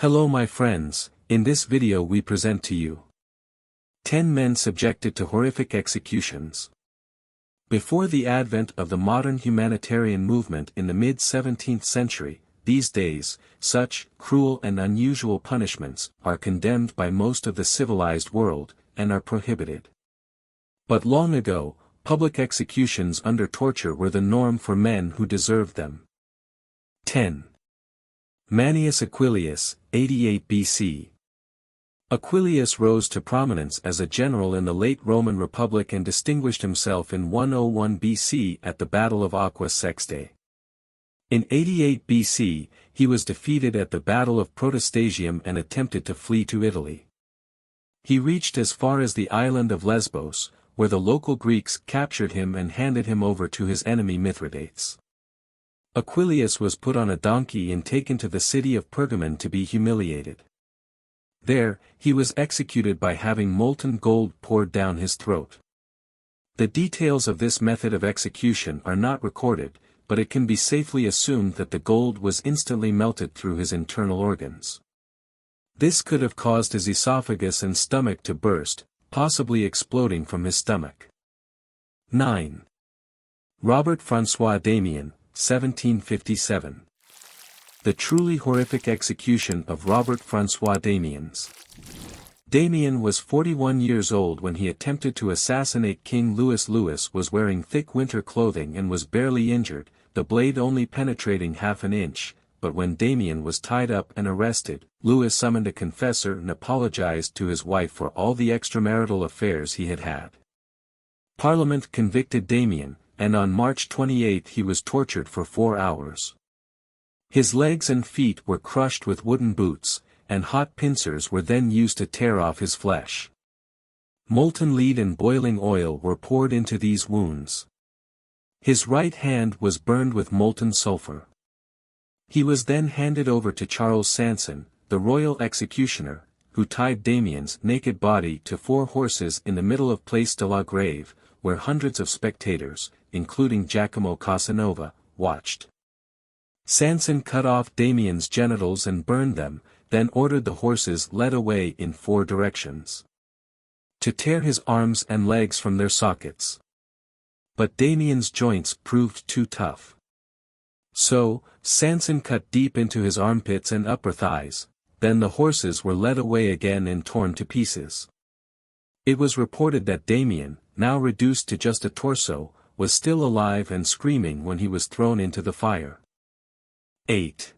Hello my friends, in this video we present to you 10 men subjected to horrific executions. Before the advent of the modern humanitarian movement in the mid-17th century, these days, such cruel and unusual punishments are condemned by most of the civilized world, and are prohibited. But long ago, public executions under torture were the norm for men who deserved them. 10. Manius Aquilius, 88 BC. Aquilius rose to prominence as a general in the late Roman Republic and distinguished himself in 101 BC at the Battle of Aquae Sextae. In 88 BC, he was defeated at the Battle of Protestasium and attempted to flee to Italy. He reached as far as the island of Lesbos, where the local Greeks captured him and handed him over to his enemy Mithridates. Aquilius was put on a donkey and taken to the city of Pergamon to be humiliated. There, he was executed by having molten gold poured down his throat. The details of this method of execution are not recorded, but it can be safely assumed that the gold was instantly melted through his internal organs. This could have caused his esophagus and stomach to burst, possibly exploding from his stomach. 9. Robert Francois Damian, 1757. The truly horrific execution of Robert Francois Damiens. Damian was 41 years old when he attempted to assassinate King Louis. Louis was wearing thick winter clothing and was barely injured, the blade only penetrating half an inch, but when Damian was tied up and arrested, Louis summoned a confessor and apologized to his wife for all the extramarital affairs he had had. Parliament convicted Damian, and on March 28 he was tortured for 4 hours. His legs and feet were crushed with wooden boots, and hot pincers were then used to tear off his flesh. Molten lead and boiling oil were poured into these wounds. His right hand was burned with molten sulfur. He was then handed over to Charles Sanson, the royal executioner, who tied Damien's naked body to 4 horses in the middle of Place de la Grève, where hundreds of spectators, including Giacomo Casanova, watched. Sanson cut off Damien's genitals and burned them, then ordered the horses led away in 4 directions. To tear his arms and legs from their sockets. But Damien's joints proved too tough. So, Sanson cut deep into his armpits and upper thighs, then the horses were led away again and torn to pieces. It was reported that Damian, now reduced to just a torso, was still alive and screaming when he was thrown into the fire. 8.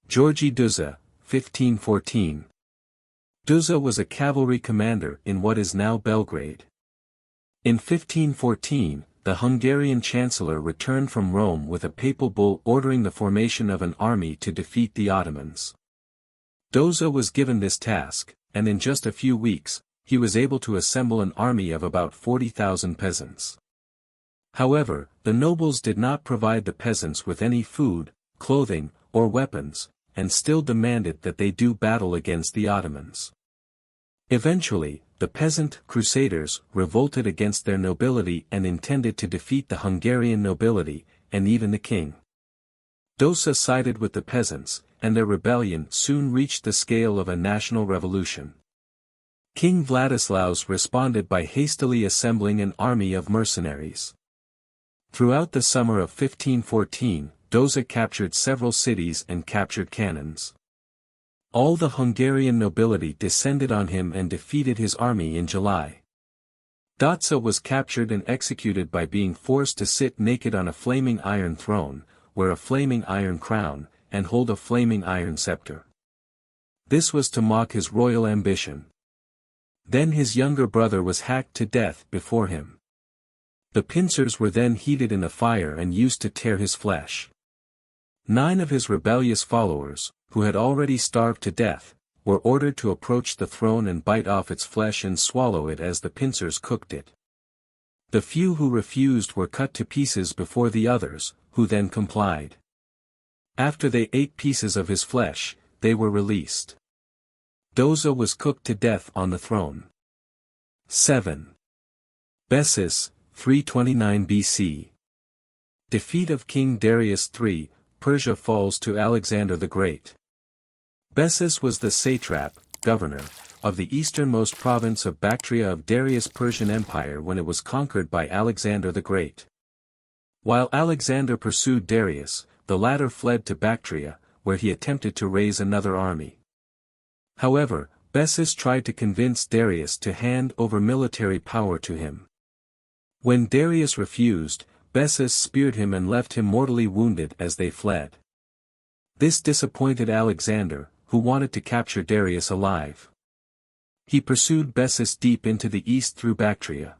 Georgie Doza, 1514. Doza was a cavalry commander in what is now Belgrade. In 1514, the Hungarian chancellor returned from Rome with a papal bull ordering the formation of an army to defeat the Ottomans. Doza was given this task, and in just a few weeks, he was able to assemble an army of about 40,000 peasants. However, the nobles did not provide the peasants with any food, clothing, or weapons, and still demanded that they do battle against the Ottomans. Eventually, the peasant crusaders revolted against their nobility and intended to defeat the Hungarian nobility, and even the king. Doza sided with the peasants, and their rebellion soon reached the scale of a national revolution. King Vladislaus responded by hastily assembling an army of mercenaries. Throughout the summer of 1514, Doza captured several cities and captured cannons. All the Hungarian nobility descended on him and defeated his army in July. Doza was captured and executed by being forced to sit naked on a flaming iron throne, wear a flaming iron crown, and hold a flaming iron scepter. This was to mock his royal ambition. Then his younger brother was hacked to death before him. The pincers were then heated in a fire and used to tear his flesh. 9 of his rebellious followers, who had already starved to death, were ordered to approach the throne and bite off its flesh and swallow it as the pincers cooked it. The few who refused were cut to pieces before the others, who then complied. After they ate pieces of his flesh, they were released. Doza was cooked to death on the throne. 7. Bessus, 329 BC. Defeat of King Darius III, Persia falls to Alexander the Great. Bessus was the satrap, governor, of the easternmost province of Bactria of Darius' Persian Empire when it was conquered by Alexander the Great. While Alexander pursued Darius, the latter fled to Bactria, where he attempted to raise another army. However, Bessus tried to convince Darius to hand over military power to him. When Darius refused, Bessus speared him and left him mortally wounded as they fled. This disappointed Alexander, who wanted to capture Darius alive. He pursued Bessus deep into the east through Bactria.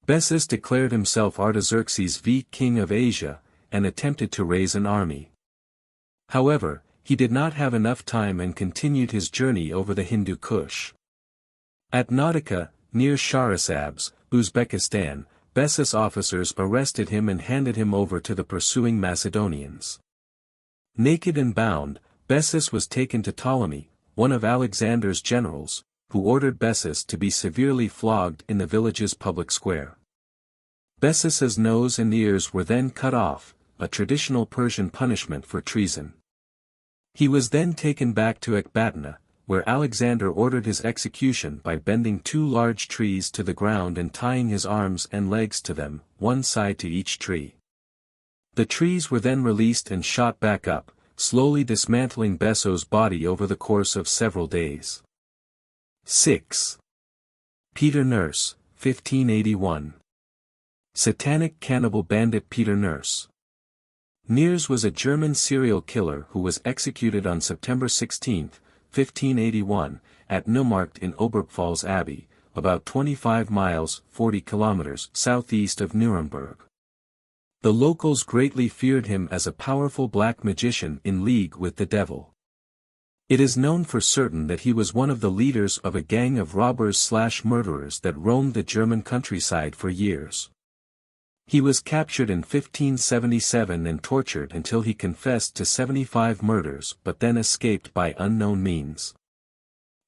Bessus declared himself Artaxerxes V, king of Asia, and attempted to raise an army. However, he did not have enough time and continued his journey over the Hindu Kush. At Nautica, near Shahrasabz, Uzbekistan, Bessus officers arrested him and handed him over to the pursuing Macedonians. Naked and bound, Bessus was taken to Ptolemy, one of Alexander's generals, who ordered Bessus to be severely flogged in the village's public square. Bessus's nose and ears were then cut off, a traditional Persian punishment for treason. He was then taken back to Ecbatana, where Alexander ordered his execution by bending 2 large trees to the ground and tying his arms and legs to them, one side to each tree. The trees were then released and shot back up, slowly dismantling Bessus's body over the course of several days. 6. Peter Nurse, 1581. Satanic cannibal bandit Peter Nurse. Nurse was a German serial killer who was executed on September 16, 1581, at Neumarkt in Oberpfalz Abbey, about 25 miles 40 kilometers southeast of Nuremberg. The locals greatly feared him as a powerful black magician in league with the devil. It is known for certain that he was one of the leaders of a gang of robbers/murderers that roamed the German countryside for years. He was captured in 1577 and tortured until he confessed to 75 murders but then escaped by unknown means.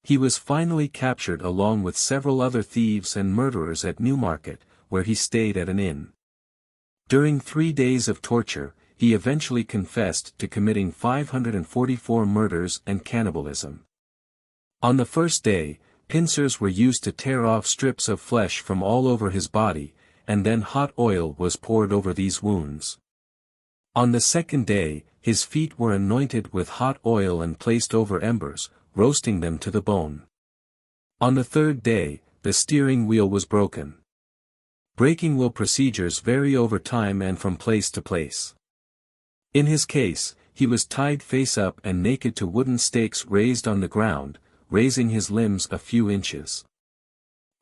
He was finally captured along with several other thieves and murderers at Newmarket, where he stayed at an inn. During 3 days of torture, he eventually confessed to committing 544 murders and cannibalism. On the first day, pincers were used to tear off strips of flesh from all over his body, and then hot oil was poured over these wounds. On the second day, his feet were anointed with hot oil and placed over embers, roasting them to the bone. On the third day, the steering wheel was broken. Breaking wheel procedures vary over time and from place to place. In his case, he was tied face up and naked to wooden stakes raised on the ground, raising his limbs a few inches.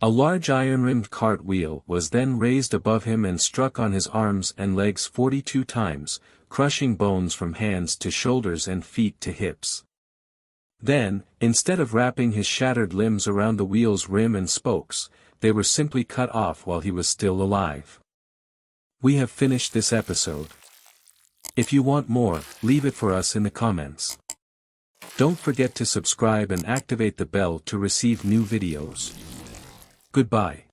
A large iron-rimmed cart wheel was then raised above him and struck on his arms and legs 42 times, crushing bones from hands to shoulders and feet to hips. Then, instead of wrapping his shattered limbs around the wheel's rim and spokes, they were simply cut off while he was still alive. We have finished this episode. If you want more, leave it for us in the comments. Don't forget to subscribe and activate the bell to receive new videos. Goodbye.